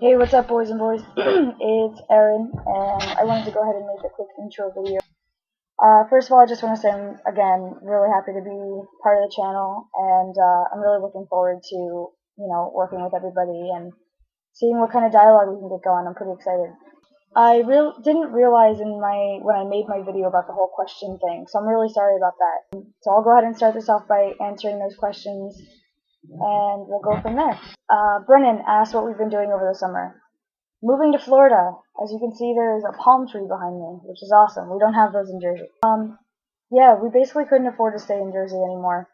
Hey, what's up, boys and boys? It's Erin, and I wanted to go ahead and make a quick intro video. First of all, I just want to say I'm, again, really happy to be part of the channel, and I'm really looking forward to, working with everybody and seeing what kind of dialogue we can get going. I'm pretty excited. I didn't realize when I made my video about the whole question thing, so I'm really sorry about that. So I'll go ahead and start this off by answering those questions, and we'll go from there. Brennan asked what we've been doing over the summer. Moving to Florida. As you can see, there's a palm tree behind me, which is awesome. We don't have those in Jersey. Yeah, we basically couldn't afford to stay in Jersey anymore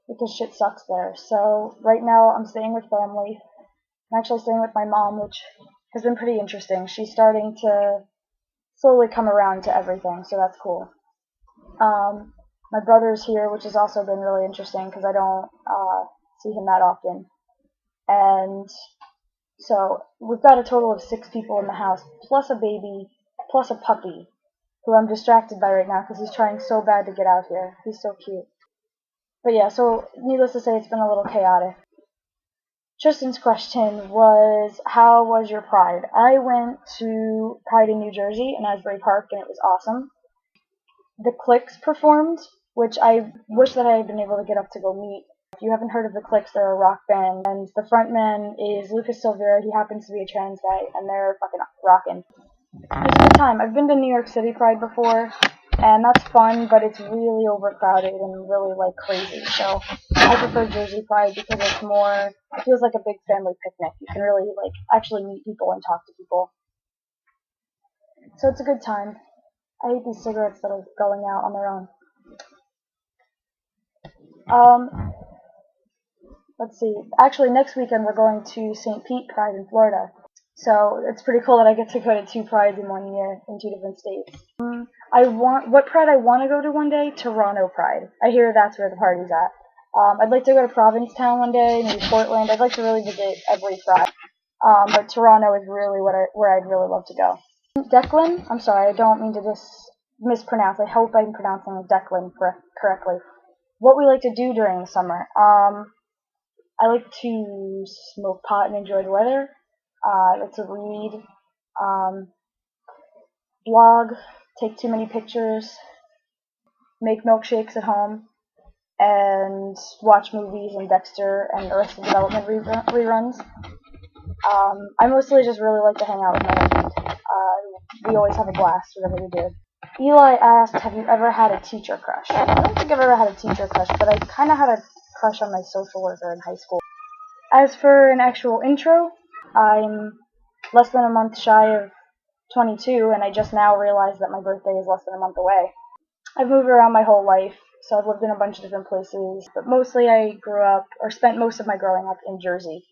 because shit sucks there. So right now I'm staying with family. I'm actually staying with my mom, which has been pretty interesting. She's starting to slowly come around to everything, so that's cool. My brother's here, which has also been really interesting because I don't see him that often. And so we've got a total of 6 people in the house, plus a baby, plus a puppy, who I'm distracted by right now because he's trying so bad to get out here. He's so cute. But yeah, so needless to say, it's been a little chaotic. Tristan's question was, how was your Pride? I went to Pride in New Jersey in Asbury Park, and it was awesome. The Clicks performed, which I wish that I had been able to get up to go meet. If you haven't heard of the Clicks, they're a rock band, and the frontman is Lucas Silvera. He happens to be a trans guy, and they're fucking rockin'. It's a good time. I've been to New York City Pride before, and that's fun, but it's really overcrowded and really, crazy. So I prefer Jersey Pride because it feels like a big family picnic. You can really, actually meet people and talk to people. So it's a good time. I hate these cigarettes that are going out on their own. Let's see. Actually, next weekend we're going to St. Pete Pride in Florida. So it's pretty cool that I get to go to 2 prides in 1 year in 2 different states. What pride I want to go to one day? Toronto Pride. I hear that's where the party's at. I'd like to go to Provincetown one day, maybe Portland. I'd like to really visit every pride. But Toronto is really where I'd really love to go. Declan? I'm sorry, I don't mean to just mispronounce. I hope I'm pronouncing Declan correctly. What we like to do during the summer? I like to smoke pot and enjoy the weather. I like to read, blog, take too many pictures, make milkshakes at home, and watch movies and Dexter and Arrested Development reruns. I mostly just really like to hang out with my husband. We always have a blast whatever we do. Eli asked, have you ever had a teacher crush? I don't think I've ever had a teacher crush, but I kind of had a crush on my social worker in high school. As for an actual intro, I'm less than a month shy of 22, and I just now realized that my birthday is less than a month away. I've moved around my whole life, so I've lived in a bunch of different places, but mostly I grew up, or spent most of my growing up in Jersey,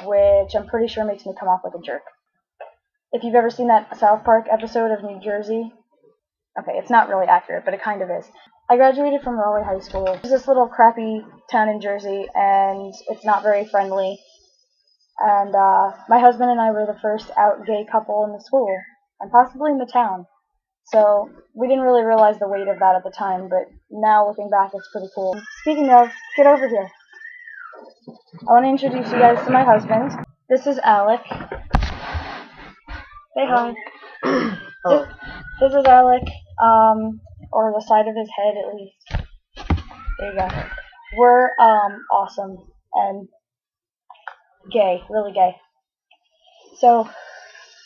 which I'm pretty sure makes me come off like a jerk. If you've ever seen that South Park episode of New Jersey, okay, it's not really accurate, but it kind of is. I graduated from Rahway High School. It's this little crappy town in Jersey, and it's not very friendly. And my husband and I were the first out gay couple in the school, and possibly in the town. So we didn't really realize the weight of that at the time, but now looking back, it's pretty cool. Speaking of, get over here. I want to introduce you guys to my husband. This is Alec. Say hi. This is Alec, or the side of his head at least. There you go. We're awesome and gay, really gay. So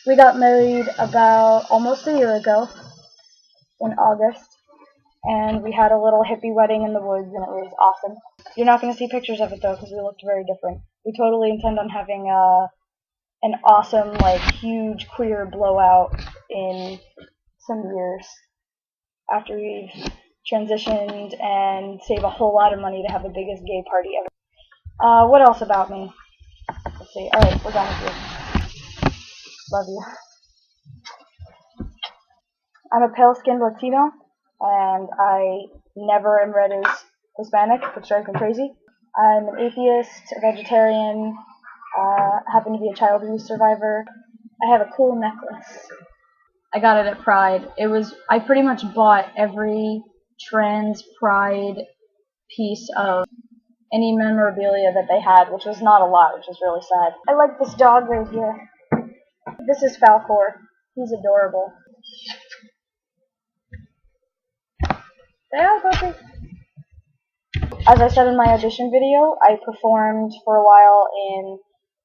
we got married about almost a year ago in August, and we had a little hippie wedding in the woods, and it was awesome. You're not going to see pictures of it though because we looked very different. We totally intend on having an awesome, huge queer blowout in some years after we've transitioned and save a whole lot of money to have the biggest gay party ever. What else about me? Let's see. Alright, we're done with you. Love you. I'm a pale-skinned Latino, and I never am read as Hispanic, which drives me crazy. I'm an atheist, a vegetarian, happen to be a child abuse survivor. I have a cool necklace. I got it at Pride. I pretty much bought every trans Pride piece of any memorabilia that they had, which was not a lot, which was really sad. I like this dog right here. This is Falcor. He's adorable. Say hi, puppy. As I said in my audition video, I performed for a while in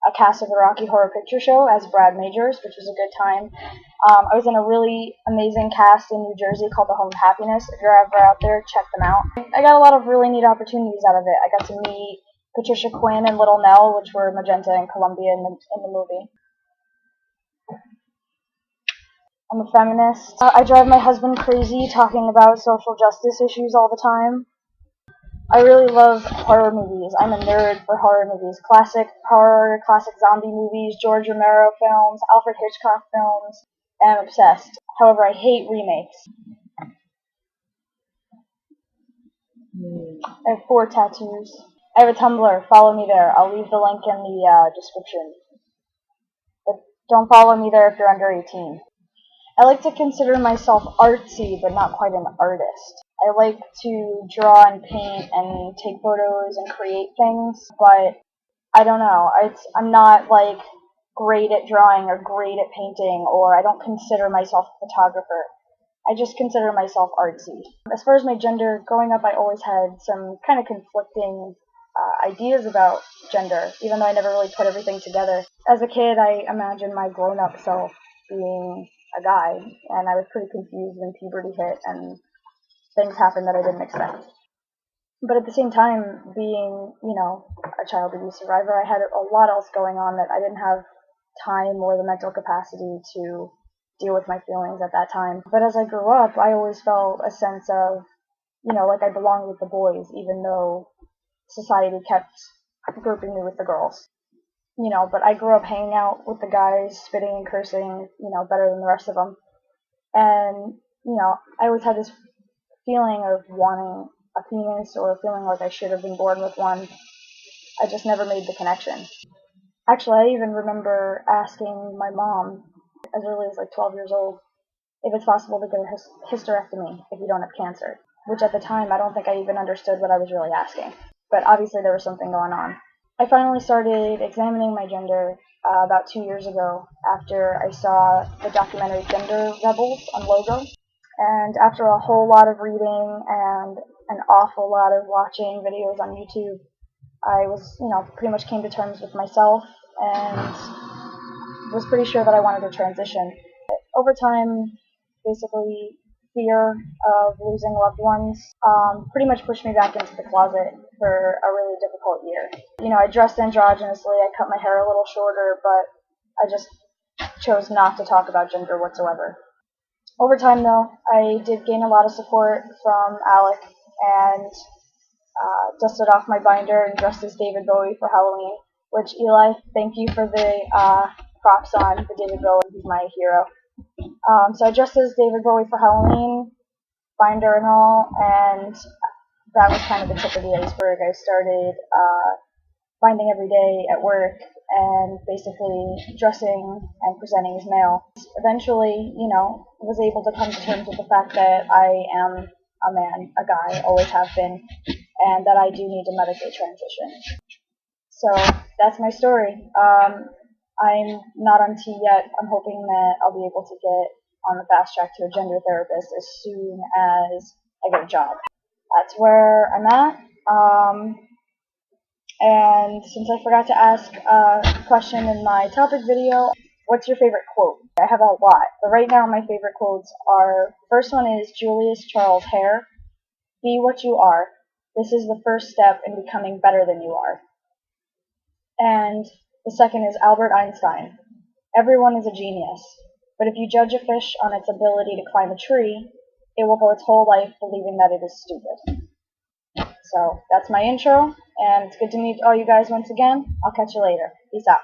a cast of the Rocky Horror Picture Show as Brad Majors, which was a good time. I was in a really amazing cast in New Jersey called The Home of Happiness. If you're ever out there, check them out. I got a lot of really neat opportunities out of it. I got to meet Patricia Quinn and Little Nell, which were Magenta and Columbia in the movie. I'm a feminist. I drive my husband crazy talking about social justice issues all the time. I really love horror movies. I'm a nerd for horror movies. Classic horror, classic zombie movies, George Romero films, Alfred Hitchcock films. I'm obsessed. However, I hate remakes. I have 4 tattoos. I have a Tumblr. Follow me there. I'll leave the link in the description. But don't follow me there if you're under 18. I like to consider myself artsy, but not quite an artist. I like to draw and paint and take photos and create things, but I don't know. I'm not like great at drawing or great at painting, or I don't consider myself a photographer. I just consider myself artsy. As far as my gender, growing up I always had some kind of conflicting ideas about gender, even though I never really put everything together. As a kid, I imagined my grown-up self being a guy, and I was pretty confused when puberty hit and things happened that I didn't expect. But at the same time, being, a child abuse survivor, I had a lot else going on that I didn't have time or the mental capacity to deal with my feelings at that time. But as I grew up, I always felt a sense of, like I belonged with the boys, even though society kept grouping me with the girls. But I grew up hanging out with the guys, spitting and cursing, better than the rest of them. And, I always had this feeling of wanting a penis or feeling like I should have been born with one. I just never made the connection. Actually, I even remember asking my mom, as early as like 12 years old, if it's possible to get a hysterectomy if you don't have cancer. Which at the time, I don't think I even understood what I was really asking. But obviously there was something going on. I finally started examining my gender about 2 years ago after I saw the documentary Gender Rebels on Logo. And after a whole lot of reading and an awful lot of watching videos on YouTube, I was, pretty much came to terms with myself and was pretty sure that I wanted to transition. Over time, basically, fear of losing loved ones pretty much pushed me back into the closet for a really difficult year. I dressed androgynously, I cut my hair a little shorter, but I just chose not to talk about gender whatsoever. Over time, though, I did gain a lot of support from Alec and dusted off my binder and dressed as David Bowie for Halloween, which, Eli, thank you for the props on the David Bowie. He's my hero. So I dressed as David Bowie for Halloween, binder and all, and that was kind of the tip of the iceberg. I started binding every day at work and basically dressing and presenting as male. Eventually, was able to come to terms with the fact that I am a man, a guy, always have been, and that I do need to medically transition. So that's my story. I'm not on T yet. I'm hoping that I'll be able to get on the fast track to a gender therapist as soon as I get a job. That's where I'm at. And since I forgot to ask a question in my topic video, what's your favorite quote? I have a lot, but right now my favorite quotes are, first one is Julius Charles Hare, "Be what you are. This is the first step in becoming better than you are." And the second is Albert Einstein, "Everyone is a genius, but if you judge a fish on its ability to climb a tree, it will go its whole life believing that it is stupid." So that's my intro, and it's good to meet all you guys once again. I'll catch you later. Peace out.